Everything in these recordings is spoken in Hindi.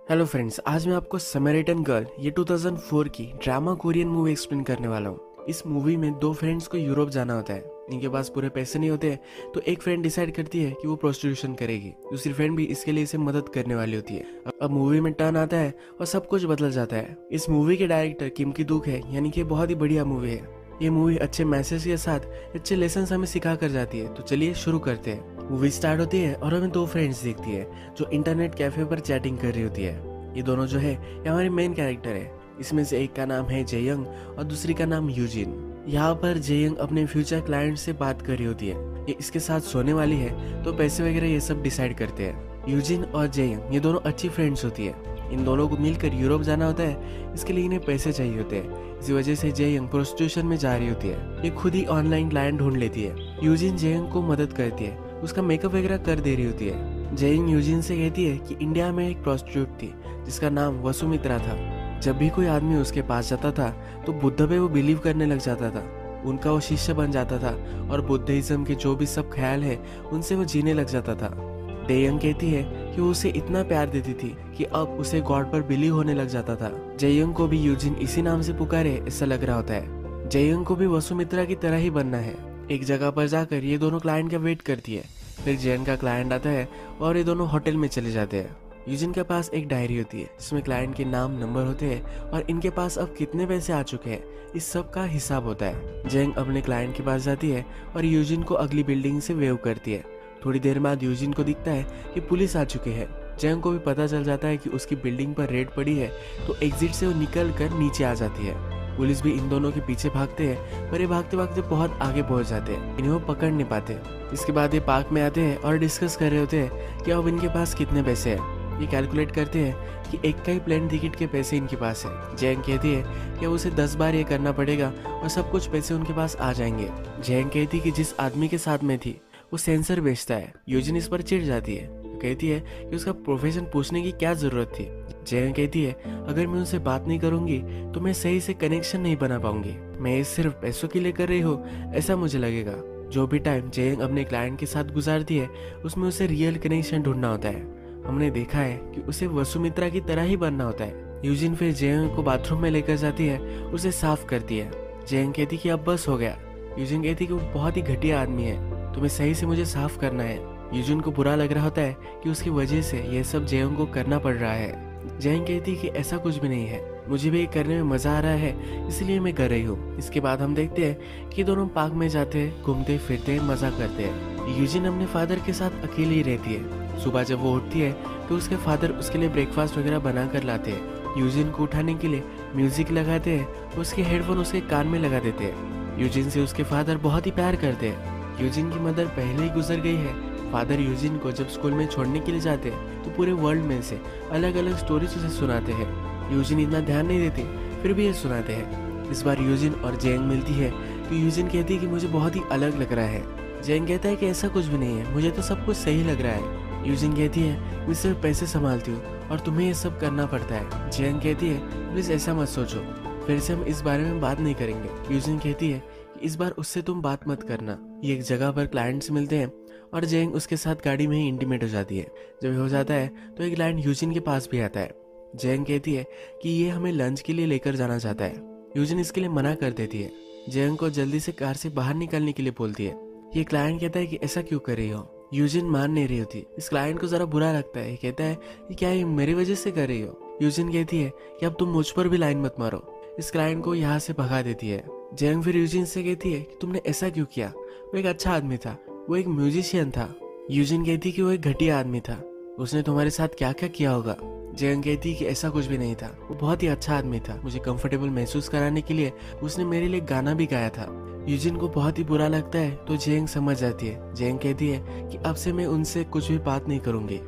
हेलो फ्रेंड्स, आज मैं आपको समैरिटन गर्ल ये 2004 की ड्रामा कोरियन मूवी एक्सप्लेन करने वाला हूँ। इस मूवी में दो फ्रेंड्स को यूरोप जाना होता है। इनके पास पूरे पैसे नहीं होते, तो एक फ्रेंड डिसाइड करती है कि वो प्रोस्टिट्यूशन करेगी। दूसरी फ्रेंड भी इसके लिए इसे मदद करने वाली होती है। अब मूवी में टर्न आता है और सब कुछ बदल जाता है। इस मूवी के डायरेक्टर किम की दुक है, यानी कि बहुत ही बढ़िया मूवी है। ये मूवी अच्छे मैसेज के साथ अच्छे लेसन हमें सिखा कर जाती है। तो चलिए शुरू करते हैं। मूवी स्टार्ट होती है और हमें दो फ्रेंड्स दिखती है जो इंटरनेट कैफे पर चैटिंग कर रही होती है। ये दोनों जो है ये हमारे मेन कैरेक्टर है। इसमें से एक का नाम है जेयंग और दूसरी का नाम यूजिन। यहाँ पर जेयंग अपने फ्यूचर क्लाइंट से बात कर रही होती है। ये इसके साथ सोने वाली है, तो पैसे वगैरह ये सब डिसाइड करते हैं। यूजिन और जेयंग ये दोनों अच्छी फ्रेंड्स होती है। इन दोनों को मिलकर यूरोप जाना होता है, इसके लिए इन्हें पैसे चाहिए होते हैं। इसी वजह से जेयंग प्रोस्टिट्यूशन में जा रही होती है। ये खुद ही ऑनलाइन क्लाइंट ढूंढ लेती है। यूजिन जेयंग को मदद करती है, उसका मेकअप वगैरह कर दे रही होती है। जेयंग यूजिन से कहती है कि इंडिया में एक प्रोस्टिट्यूट थी जिसका नाम वसुमित्रा था। जब भी कोई आदमी उसके पास जाता था तो बुद्ध पे वो बिलीव करने लग जाता था। उनका वो शिष्य बन जाता था और बुद्धिज्म के जो भी सब ख्याल है उनसे वो जीने लग जाता था। जेयंग कहती है कि वो उसे इतना प्यार देती थी कि अब उसे गॉड पर बिलीव होने लग जाता था। जेयंग को भी यूजिन इसी नाम से पुकारे ऐसा लग रहा होता है। जेयंग को भी वसुमित्रा की तरह ही बनना है। एक जगह पर जाकर ये दोनों क्लाइंट का वेट करती है। फिर जेयंग का क्लाइंट आता है और ये दोनों होटल में चले जाते हैं। यूजिन के पास एक डायरी होती है जिसमें क्लाइंट के नाम, नंबर होते हैं और इनके पास अब कितने पैसे आ चुके हैं इस सब का हिसाब होता है। जेयंग अपने क्लाइंट के पास जाती है और यूजिन को अगली बिल्डिंग से वेव करती है। थोड़ी देर बाद यूजिन को दिखता है कि पुलिस आ चुकी है। जेयंग को भी पता चल जाता है कि उसकी बिल्डिंग पर रेड पड़ी है, तो एग्जिट से वो निकल कर नीचे आ जाती है। पुलिस भी इन दोनों के पीछे भागते हैं, पर ये भागते भागते बहुत आगे पहुंच जाते हैं। इन्हें वो पकड़ नहीं पाते। इसके बाद ये पार्क में आते हैं और डिस्कस कर रहे होते हैं कि अब इनके पास कितने पैसे हैं। ये कैलकुलेट करते हैं कि एक का ही प्लेन टिकट के पैसे इनके पास है। जेयंग कहती है कि उसे 10 बार ये करना पड़ेगा और सब कुछ पैसे उनके पास आ जाएंगे। जेयंग कहती है कि जिस आदमी के साथ में थी वो सेंसर बेचता है। यूजिन इस पर चिढ़ जाती है, कहती है कि उसका प्रोफेशन पूछने की क्या जरूरत थी। जेयंग कहती है अगर मैं उनसे बात नहीं करूंगी तो मैं सही से कनेक्शन नहीं बना पाऊंगी। मैं ये सिर्फ पैसों के लिए कर रही हूँ ऐसा मुझे लगेगा। जो भी टाइम जेयंग अपने क्लाइंट के साथ गुजारती है उसमें उसे रियल कनेक्शन ढूंढना होता है। हमने देखा है कि उसे वसुमित्रा की तरह ही बनना होता है। यूजिन फिर जेयंग को बाथरूम में लेकर जाती है, उसे साफ करती है। जेयंग कहती कि अब बस हो गया। यूजिन कहती कि वो बहुत ही घटिया आदमी है, तुम्हें सही से मुझे साफ करना है। यूजिन को बुरा लग रहा होता है कि उसकी वजह से यह सब जेयंग को करना पड़ रहा है। जेयंग कहती कि ऐसा कुछ भी नहीं है, मुझे भी ये करने में मजा आ रहा है इसलिए मैं कर रही हूँ। इसके बाद हम देखते हैं कि दोनों पार्क में जाते हैं, घूमते फिरते मजा करते हैं। यूजिन अपने फादर के साथ अकेली ही रहती है। सुबह जब वो उठती है तो उसके फादर उसके लिए ब्रेकफास्ट वगैरह बना कर लाते हैं। यूजिन को उठाने के लिए म्यूजिक लगाते हैं, उसके हेडफोन उसके कान में लगा देते हैं। यूजिन से उसके फादर बहुत ही प्यार करते हैं। यूजिन की मदर पहले ही गुजर गई है। फादर यूजिन को जब स्कूल में छोड़ने के लिए जाते हैं तो पूरे वर्ल्ड में से अलग अलग स्टोरीज उसे सुनाते हैं। यूजिन इतना ध्यान नहीं देती, फिर भी ये सुनाते हैं। इस बार यूजिन और जेयंग मिलती है तो यूजिन कहती है कि मुझे बहुत ही अलग लग रहा है। जेयंग कहता है कि ऐसा कुछ भी नहीं है, मुझे तो सब कुछ सही लग रहा है। यूजिन कहती है मैं सिर्फ पैसे संभालती हूँ और तुम्हें ये सब करना पड़ता है। जेयंग कहती है प्लीज ऐसा मत सोचो, फिर से हम इस बारे में बात नहीं करेंगे। यूजिन कहती है कि इस बार उससे तुम बात मत करना। ये एक जगह पर क्लाइंट से मिलते हैं और जेयंग उसके साथ गाड़ी में ही इंटीमेट हो जाती है। जब हो जाता है तो एक क्लाइंट यूजिन के पास भी आता है। जेयंग कहती है कि ये हमें लंच के लिए लेकर जाना चाहता है। यूजिन इसके लिए मना कर देती है। जेयंग को जल्दी से कार से बाहर निकलने के लिए बोलती है। ये क्लाइंट कहता है कि ऐसा क्यों कर रही हो। यूजिन मान नहीं रही होती। इस क्लाइंट को जरा बुरा लगता है। कहता है कि क्या ये मेरी वजह से कर रही हो। यूजिन कहती है कि अब तुम मुझ पर भी लाइन मत मारो। इस क्लाइंट को यहाँ से भगा देती है। जेयंग फिर यूजिन से कहती है कि तुमने ऐसा क्यों किया, वो एक अच्छा आदमी था, वो एक म्यूजिशियन था। यूजिन कहती कि वो एक घटिया आदमी था, उसने तुम्हारे साथ क्या क्या किया होगा। जेयंग कहती कि ऐसा कुछ भी नहीं था, वो बहुत ही अच्छा आदमी था। मुझे कंफर्टेबल महसूस कराने के लिए उसने मेरे लिए गाना भी गाया था। यूजिन को बहुत ही बुरा लगता है तो जेयंग समझ जाती है। जेयंग कहती है कि अब से मैं उनसे कुछ भी बात नहीं करूंगी।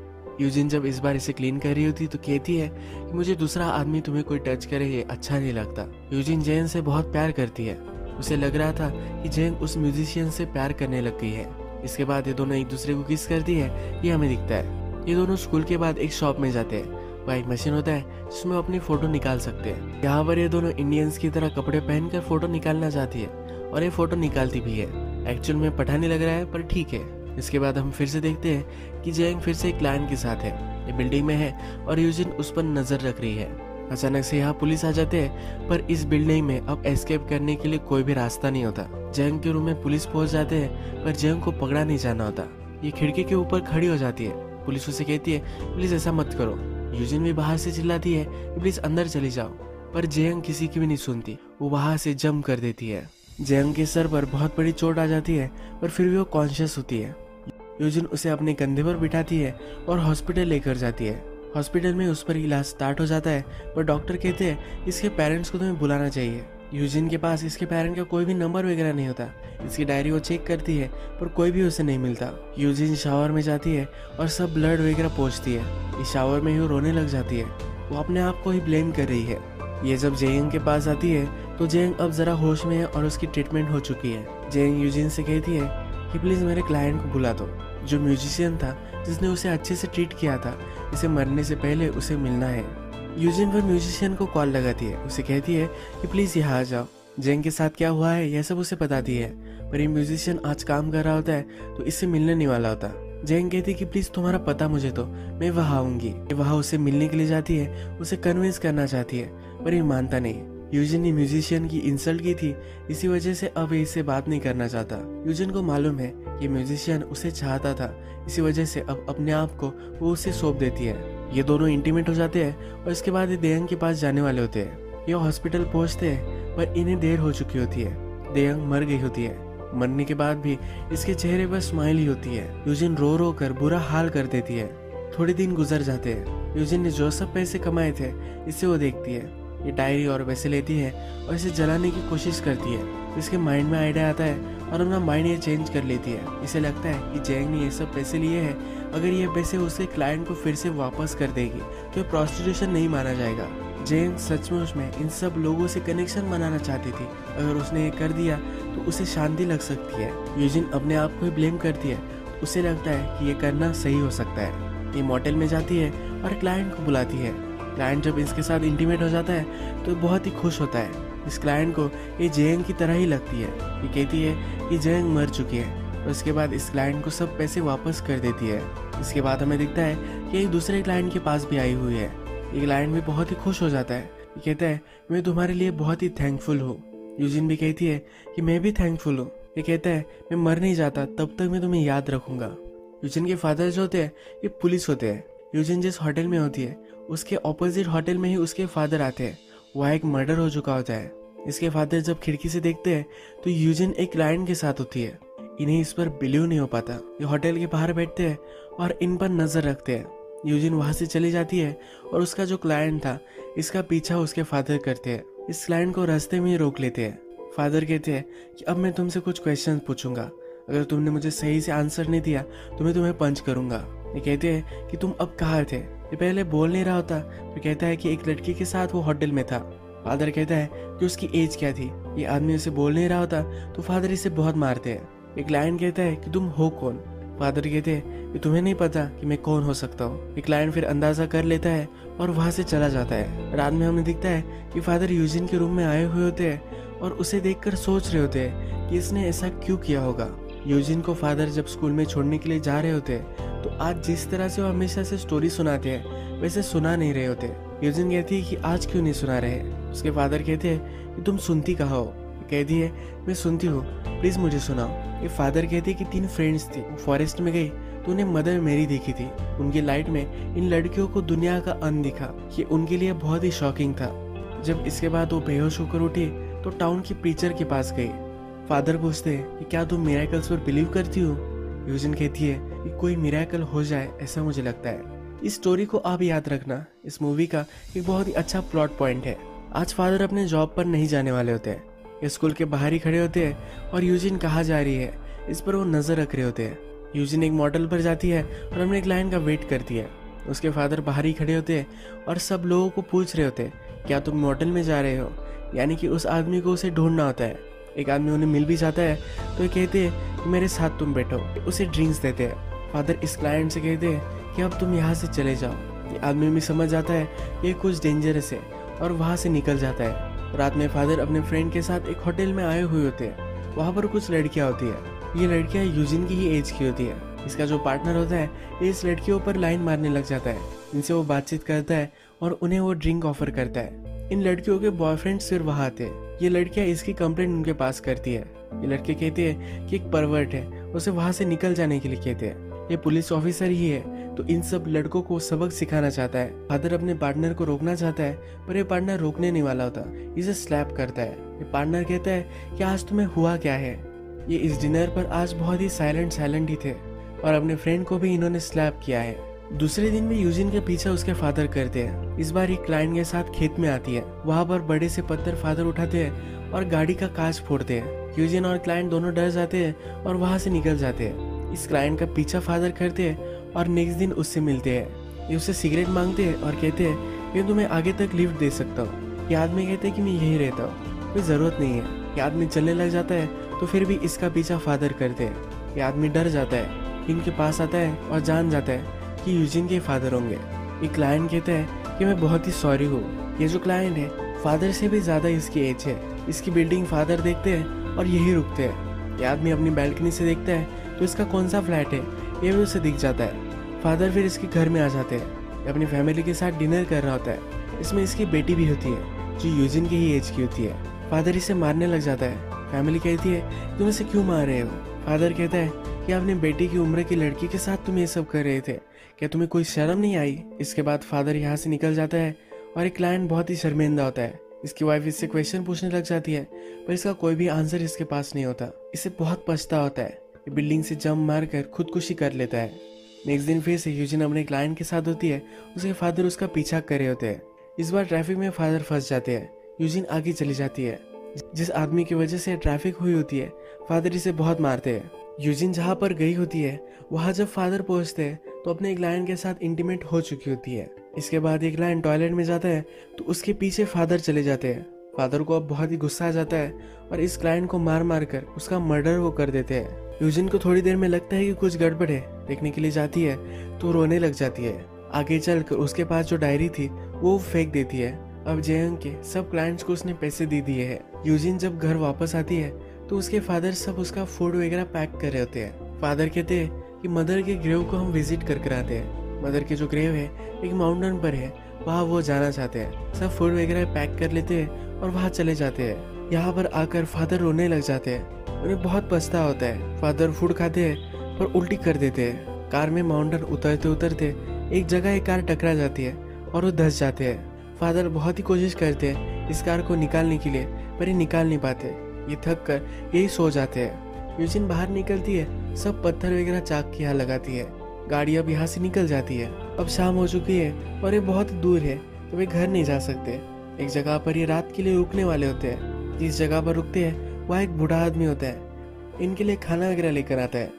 यूजिन जब इस बार इसे क्लीन कर रही होती तो कहती है कि मुझे दूसरा आदमी तुम्हें कोई टच करे ये अच्छा नहीं लगता। यूजिन जेयंग से बहुत प्यार करती है। उसे लग रहा था कि जेयंग उस म्यूजिशियन से प्यार करने लग गई है। इसके बाद ये दोनों एक दूसरे को किस करती है ये हमें दिखता है। ये दोनों स्कूल के बाद एक शॉप में जाते हैं। वहाँ एक मशीन होता है जिसमें अपनी फोटो निकाल सकते हैं। यहाँ पर ये दोनों इंडियंस की तरह कपड़े पहनकर फोटो निकालना चाहती है और ये फोटो निकालती भी है। एक्चुअल में पठानी लग रहा है पर ठीक है। इसके बाद हम फिर से देखते हैं कि जेयंग फिर से एक क्लाइंट के साथ है। ये बिल्डिंग में है और यूजिन उस पर नजर रख रही है। अचानक से यहाँ पुलिस आ जाते हैं, पर इस बिल्डिंग में अब एस्केप करने के लिए कोई भी रास्ता नहीं होता। जंग के रूम में पुलिस पहुंच जाते हैं, पर जंग को पकड़ा नहीं जाना होता। ये खिड़की के ऊपर खड़ी हो जाती है। पुलिस उसे कहती है प्लीज ऐसा मत करो। यूजिन भी बाहर से चिल्लाती है प्लीज अंदर चली जाओ, पर जंग किसी की भी नहीं सुनती। वो वहां से जंप कर देती है। जंग के सर पर बहुत बड़ी चोट आ जाती है, पर फिर भी वो कॉन्शियस होती है। यूजिन उसे अपने कंधे पर बिठाती है और हॉस्पिटल लेकर जाती है। हॉस्पिटल में उस पर इलाज स्टार्ट हो जाता है, पर डॉक्टर कहते हैं इसके पेरेंट्स को तुम्हें बुलाना चाहिए। यूजिन के पास इसके पेरेंट का कोई भी नंबर वगैरह नहीं होता। इसकी डायरी वो चेक करती है, पर कोई भी उसे नहीं मिलता। यूजिन शावर में जाती है और सब ब्लड वगैरह पोंछती है। इस शावर में ही वो रोने लग जाती है। वो अपने आप को ही ब्लेम कर रही है। ये जब जेयंग के पास आती है तो जेयंग अब जरा होश में है और उसकी ट्रीटमेंट हो चुकी है। जेयंग यूजिन से कहती है कि प्लीज मेरे क्लाइंट को बुला दो, जो म्यूजिशियन था जिसने उसे अच्छे से ट्रीट किया था। इसे मरने से पहले उसे मिलना है। यूजिन फिर म्यूजिशियन को कॉल लगाती है। उसे कहती है कि प्लीज यहाँ आ जाओ। जेंग के साथ क्या हुआ है यह सब उसे बताती है, पर ये म्यूजिशियन आज काम कर रहा होता है तो इससे मिलने नहीं वाला होता। जेंग कहती है कि प्लीज तुम्हारा पता मुझे दो, मैं वहाँ आऊंगी। वहाँ उससे मिलने के लिए जाती है, उसे कन्विंस करना चाहती है, पर ये मानता नहीं। यूजिन ने म्यूजिशियन की इंसल्ट की थी, इसी वजह से अब इससे बात नहीं करना चाहता। यूजिन को मालूम है कि म्यूजिशियन उसे चाहता था, इसी वजह से अब अपने आप को वो उसे सौंप देती है। ये दोनों इंटीमेट हो जाते हैं और इसके बाद ये देयंग के पास जाने वाले होते हैं। ये हॉस्पिटल पहुंचते हैं, पर इन्हें देर हो चुकी होती है। देयंग मर गई होती है। मरने के बाद भी इसके चेहरे पर स्माइल ही होती है। यूजिन रो रो कर बुरा हाल कर देती है। थोड़े दिन गुजर जाते हैं। यूजिन ने जो सब पैसे कमाए थे इसे वो देखती है। ये डायरी और पैसे लेती है और इसे जलाने की कोशिश करती है। इसके माइंड में आइडिया आता है और अपना माइंड ये चेंज कर लेती है। इसे लगता है कि जेंग ने ये सब पैसे लिए हैं, अगर ये पैसे उसके क्लाइंट को फिर से वापस कर देगी तो प्रोस्टिट्यूशन नहीं माना जाएगा। जेंग सचमुच में इन सब लोगों से कनेक्शन बनाना चाहती थी। अगर उसने ये कर दिया तो उसे शांति लग सकती है। यूजिन अपने आप को ही ब्लेम करती है। उसे लगता है कि ये करना सही हो सकता है। ये मोटेल में जाती है और क्लाइंट को बुलाती है। क्लाइंट जब इसके साथ इंटीमेट हो जाता है तो बहुत ही खुश होता है। इस क्लाइंट को ये जेंग की तरह ही लगती है। ये कहती है कि जेंग मर चुकी है और इसके बाद इस क्लाइंट को सब पैसे वापस कर देती है। इसके बाद हमें दिखता है कि एक दूसरे क्लाइंट के पास भी आई हुई है। ये क्लाइंट भी बहुत ही खुश हो जाता है। ये कहता है मैं तुम्हारे लिए बहुत ही थैंकफुल हूँ। यूजिन भी कहती है कि मैं भी थैंकफुल हूँ। ये कहता है मैं मर नहीं जाता तब तक मैं तुम्हें याद रखूंगा। यूजिन के फादर जो होते हैं ये पुलिस होते हैं। यूजिन जिस होटल में होती है उसके ऑपोजिट होटल में ही उसके फादर आते हैं। वहाँ एक मर्डर हो चुका होता है। इसके फादर जब खिड़की से देखते हैं तो यूजिन एक क्लाइंट के साथ होती है। इन्हें इस पर बिलीव नहीं हो पाता। ये होटल के बाहर बैठते हैं और इन पर नजर रखते हैं। यूजिन वहां से चली जाती है और उसका जो क्लाइंट था इसका पीछा उसके फादर करते हैं। इस क्लाइंट को रास्ते में ही रोक लेते हैं। फादर कहते हैं कि अब मैं तुमसे कुछ क्वेश्चन पूछूंगा, अगर तुमने मुझे सही से आंसर नहीं दिया तो मैं तुम्हें पंच करूंगा। ये कहते हैं कि तुम अब कहाँ थे। ये पहले बोल नहीं रहा होता तो कहता है कि एक लड़की के साथ वो होटल में था। फादर कहता है कि उसकी एज क्या थी। ये आदमी उसे बोल नहीं रहा होता तो फादर इसे बहुत मारते हैं। एक क्लाइंट कहता है कि तुम हो कौन। फादर कहते हैं कि तुम्हें नहीं पता कि मैं कौन हो सकता हूँ। एक क्लाइंट फिर अंदाजा कर लेता है और वहां से चला जाता है। रात में हमें दिखता है कि फादर यूजिन के रूम में आए हुए होते हैं और उसे देखकर सोच रहे होते हैं कि इसने ऐसा क्यों किया होगा। यूजिन को फादर जब स्कूल में छोड़ने के लिए जा रहे होते हैं तो आज जिस तरह से वो हमेशा से स्टोरी सुनाते हैं वैसे सुना नहीं रहे होते। यूजिन कहती है कि आज क्यों नहीं सुना रहे। उसके फादर कहते हैं कि तुम सुनती कहाँ हो। कहती है मैं सुनती हूँ, प्लीज मुझे सुनाओ। ये फादर कहते हैं कि 3 फ्रेंड्स थी, वो फॉरेस्ट में गई तो उन्हें मदर मेरी दिखी थी। उनकी लाइट में इन लड़कियों को दुनिया का अंत दिखा। ये उनके लिए बहुत ही शॉकिंग था। जब इसके बाद वो बेहोश होकर उठी तो टाउन की प्रीचर के पास गई। फादर पूछते हैं कि क्या तुम मिरेकल्स पर बिलीव करती हो। यूजिन कहती है कि कोई मिरेकल हो जाए ऐसा मुझे लगता है। इस स्टोरी को आप याद रखना, इस मूवी का एक बहुत ही अच्छा प्लॉट पॉइंट है। आज फादर अपने जॉब पर नहीं जाने वाले होते हैं। ये स्कूल के बाहर ही खड़े होते हैं और यूजिन कहाँ जा रही है इस पर वो नजर रख रहे होते हैं। यूजिन एक मॉडल पर जाती है और अपने क्लाइंट का वेट करती है। उसके फादर बाहर ही खड़े होते हैं और सब लोगों को पूछ रहे होते हैं क्या तुम मॉडल में जा रहे हो, यानी कि उस आदमी को उसे ढूंढना होता है। एक आदमी उन्हें मिल भी जाता है तो ये कहते हैं कि मेरे साथ तुम बैठो। उसे ड्रिंक्स देते हैं। फादर इस क्लाइंट से कहते हैं कि अब तुम यहाँ से चले जाओ। ये आदमी भी समझ जाता है कि ये कुछ डेंजरस है और वहाँ से निकल जाता है। रात में फादर अपने फ्रेंड के साथ एक होटल में आए हुए होते हैं। वहाँ पर कुछ लड़कियाँ होती है। ये लड़कियाँ यूजिन की ही एज की होती है। इसका जो पार्टनर होता है ये इस लड़कियों पर लाइन मारने लग जाता है। इनसे वो बातचीत करता है और उन्हें वो ड्रिंक ऑफर करता है। इन लड़कियों के बॉयफ्रेंड सिर्फ वहाँ थे। ये लड़कियाँ इसकी कंप्लेंट उनके पास करती है। ये लड़के कहते हैं कि एक परवर्ट है, उसे वहाँ से निकल जाने के लिए कहते हैं। ये पुलिस ऑफिसर ही है तो इन सब लड़कों को सबक सिखाना चाहता है। फादर अपने पार्टनर को रोकना चाहता है पर ये पार्टनर रोकने नहीं वाला होता, इसे स्लैप करता है। ये पार्टनर कहता है कि आज तुम्हें हुआ क्या है। ये इस डिनर पर आज बहुत ही साइलेंट ही थे और अपने फ्रेंड को भी इन्होंने स्लैप किया है। दूसरे दिन भी यूजिन के पीछे उसके फादर करते हैं। इस बार एक क्लाइंट के साथ खेत में आती है। वहाँ पर बड़े से पत्थर फादर उठाते हैं और गाड़ी का कांच फोड़ते हैं। यूजिन और क्लाइंट दोनों डर जाते हैं और वहाँ से निकल जाते हैं। इस क्लाइंट का पीछा फादर करते हैं और नेक्स्ट दिन उससे मिलते हैं। ये उससे सिगरेट मांगते हैं और कहते हैं कि तुम्हें आगे तक लिफ्ट दे सकता हूँ। ये आदमी कहते हैं कि मैं यही रहता हूँ, कोई ज़रूरत नहीं है। ये आदमी चलने लग जाता है तो फिर भी इसका पीछा फादर करते हैं। ये आदमी डर जाता है, इनके पास आता है और जान जाता है कि यूजिन के फादर होंगे। ये क्लाइंट कहता है कि मैं बहुत ही सॉरी हूँ। ये जो क्लाइंट है फादर से भी ज़्यादा इसकी एज है। इसकी बिल्डिंग फादर देखते हैं और यही रुकते हैं। ये आदमी अपनी बैल्कनी से देखता है तो इसका कौन सा फ्लैट है ये भी उसे दिख जाता है। फादर फिर इसके घर में आ जाते हैं। ये अपनी फैमिली के साथ डिनर कर रहा होता है। इसमें इसकी बेटी भी होती है जो यूजिन की ही एज की होती है। फादर इसे मारने लग जाता है। फैमिली कहती है तुम इसे क्यों मार रहे हो। फादर कहता है कि अपने बेटी की उम्र की लड़की के साथ तुम ये सब कर रहे थे, क्या तुम्हें कोई शर्म नहीं आई। इसके बाद फादर यहाँ से निकल जाता है और एक क्लाइंट बहुत ही शर्मिंदा होता है। इसकी वाइफ इससे क्वेश्चन पूछने लग जाती है पर इसका कोई भी आंसर इसके पास नहीं होता। इसे बहुत पछता होता है। ये बिल्डिंग से जंप मारकर खुदकुशी कर लेता है। नेक्स्ट दिन फिर से यूजिन अपने क्लाइंट के साथ होती है। उसके फादर उसका पीछा कर रहे होते हैं। इस बार ट्रैफिक में फादर फंस जाते हैं। यूजिन आगे चली जाती है। जिस आदमी की वजह से ट्रैफिक हुई होती है फादर इसे बहुत मारते हैं। यूजिन जहाँ पर गई होती है वहाँ जब फादर पहुँचते हैं तो अपने क्लाइंट के साथ इंटीमेट हो चुकी होती है। इसके बाद एक क्लाइंट टॉयलेट में जाता है तो उसके पीछे फादर चले जाते हैं। फादर को अब बहुत ही गुस्सा आ जाता है और इस क्लाइंट को मार मार कर उसका मर्डर वो कर देते हैं। यूजिन को थोड़ी देर में लगता है कि कुछ गड़बड़ है, देखने के लिए जाती है तो रोने लग जाती है। आगे चलकर उसके पास जो डायरी थी वो फेंक देती है। अब जेयंग के सब क्लाइंट्स को उसने पैसे दे दिए हैं। यूजिन जब घर वापस आती है तो उसके फादर सब उसका फूड वगैरह पैक कर रहे होते हैं। फादर कहते हैं कि मदर के ग्रेव को हम विजिट कर आते हैं। मदर के जो ग्रेव है एक माउंटेन पर है, वहाँ वो जाना चाहते हैं। सब फूड वगैरह पैक कर लेते हैं और वहाँ चले जाते हैं। यहाँ पर आकर फादर रोने लग जाते हैं। उन्हें बहुत पछता होता है। फादर फूड खाते हैं पर उल्टी कर देते हैं। कार में माउंटेन उतरते उतरते एक जगह एक कार टकरा जाती है और वो धंस जाते हैं। फादर बहुत ही कोशिश करते हैं इस कार को निकालने के लिए पर ये निकाल नहीं पाते। ये थक कर यही सो जाते हैं। यूजिन बाहर निकलती है, सब पत्थर वगैरह चाक के यहाँ लगाती है। गाड़ी अब यहाँ से निकल जाती है। अब शाम हो चुकी है और ये बहुत दूर है तो वे घर नहीं जा सकते। एक जगह पर ये रात के लिए रुकने वाले होते हैं। जिस जगह पर रुकते हैं वहाँ एक बूढ़ा आदमी होता है, इनके लिए खाना वगैरह लेकर आता है।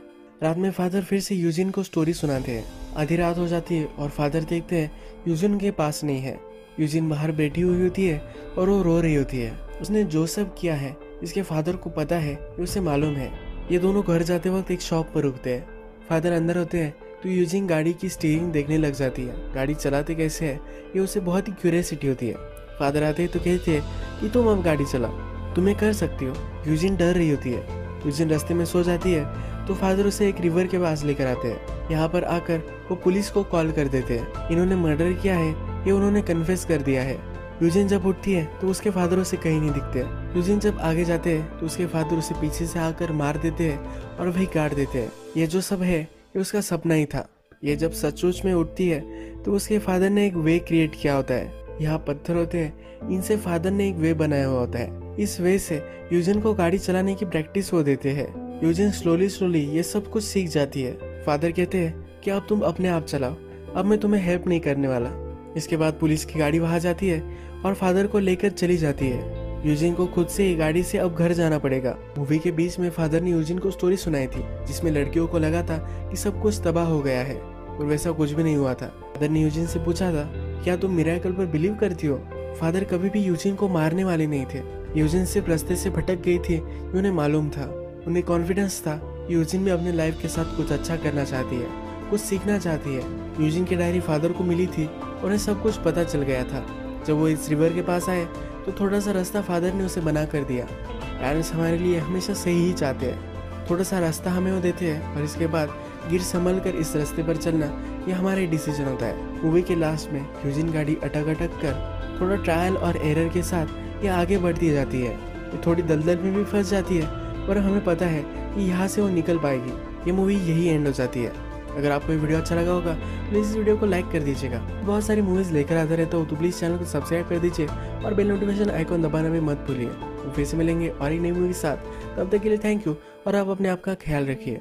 रात में फादर फिर से यूजिन को स्टोरी सुनाते हैं। आधी रात हो जाती है और फादर देखते हैं यूजिन के पास नहीं है। यूजिन बाहर बैठी हुई होती है और वो रो रही होती है। उसने जो सब किया है इसके फादर को पता है, ये उसे मालूम है। ये दोनों घर जाते वक्त एक शॉप पर रुकते हैं। फादर अंदर होते हैं तो यूजिन गाड़ी की स्टीयरिंग देखने लग जाती है। गाड़ी चलाते कैसे है ये उसे बहुत ही क्यूरियोसिटी होती है। फादर आते हैं तो कहते हैं कि तुम अब गाड़ी चलाओ, तुम्हें कर सकती हो। यूजिन डर रही होती है। यूजिन रास्ते में सो जाती है तो फादर उसे एक रिवर के पास लेकर आते हैं। यहाँ पर आकर वो पुलिस को कॉल कर देते हैं। इन्होंने मर्डर किया है ये उन्होंने कन्फेस कर दिया है। यूजिन जब उठती है तो उसके फादर उसे कहीं नहीं दिखते। यूजिन जब आगे जाते हैं तो उसके फादर उसे पीछे से आकर मार देते हैं और वही काट देते हैं। ये जो सब है ये उसका सपना ही था। ये जब सचमुच में उठती है तो उसके फादर ने एक वे क्रिएट किया होता है। यहाँ पत्थर होते हैं, इनसे फादर ने एक वे बनाया हुआ होता है। इस वे से यूजिन को गाड़ी चलाने की प्रैक्टिस वो देते हैं। यूजिन स्लोली ये सब कुछ सीख जाती है। फादर कहते हैं कि अब तुम अपने आप चलाओ, अब मैं तुम्हें हेल्प नहीं करने वाला। इसके बाद पुलिस की गाड़ी वहां जाती है और फादर को लेकर चली जाती है। यूजिन को खुद से गाड़ी से अब घर जाना पड़ेगा। मूवी के बीच में फादर ने यूजिन को स्टोरी सुनाई थी जिसमें लड़कियों को लगा था कि सब कुछ तबाह हो गया है और वैसा कुछ भी नहीं हुआ था। फादर ने यूजिन से पूछा था क्या तुम मिरेकल पर बिलीव करती हो। फादर कभी भी यूजिन को मारने वाले नहीं थे। यूजिन सिर्फ रास्ते से भटक गई थी, उन्हें मालूम था। उन्हें कॉन्फिडेंस था यूजिन भी अपने लाइफ के साथ कुछ अच्छा करना चाहती है, कुछ सीखना चाहती है। यूजिन की डायरी फादर को मिली थी, उन्हें सब कुछ पता चल गया था। जब वो इस रिवर के पास आए तो थोड़ा सा रास्ता फादर ने उसे बना कर दिया। पेरेंट्स हमारे लिए हमेशा सही ही चाहते हैं, थोड़ा सा रास्ता हमें वो देते हैं और इसके बाद गिर संभल कर इस रास्ते पर चलना ये हमारा ही डिसीजन होता है। मूवी के लास्ट में यूजिन गाड़ी अटक अटक कर थोड़ा ट्रायल और एरर के साथ ये आगे बढ़ती जाती है। ये थोड़ी दलदल में भी फंस जाती है, पर हमें पता है कि यहाँ से वो निकल पाएगी। ये मूवी यही एंड हो जाती है। अगर आपको ये वीडियो अच्छा लगा होगा प्लीज़ इस वीडियो को लाइक कर दीजिएगा। बहुत सारी मूवीज़ लेकर आते रहता हूँ, तो प्लीज़ चैनल को सब्सक्राइब कर दीजिए और बेल नोटिफिकेशन आइकॉन दबाना भी मत भूलिए। तो फिर से मिलेंगे और एक नई मूवी के साथ। तब तक के लिए थैंक यू और आप अपने आप का ख्याल रखिए।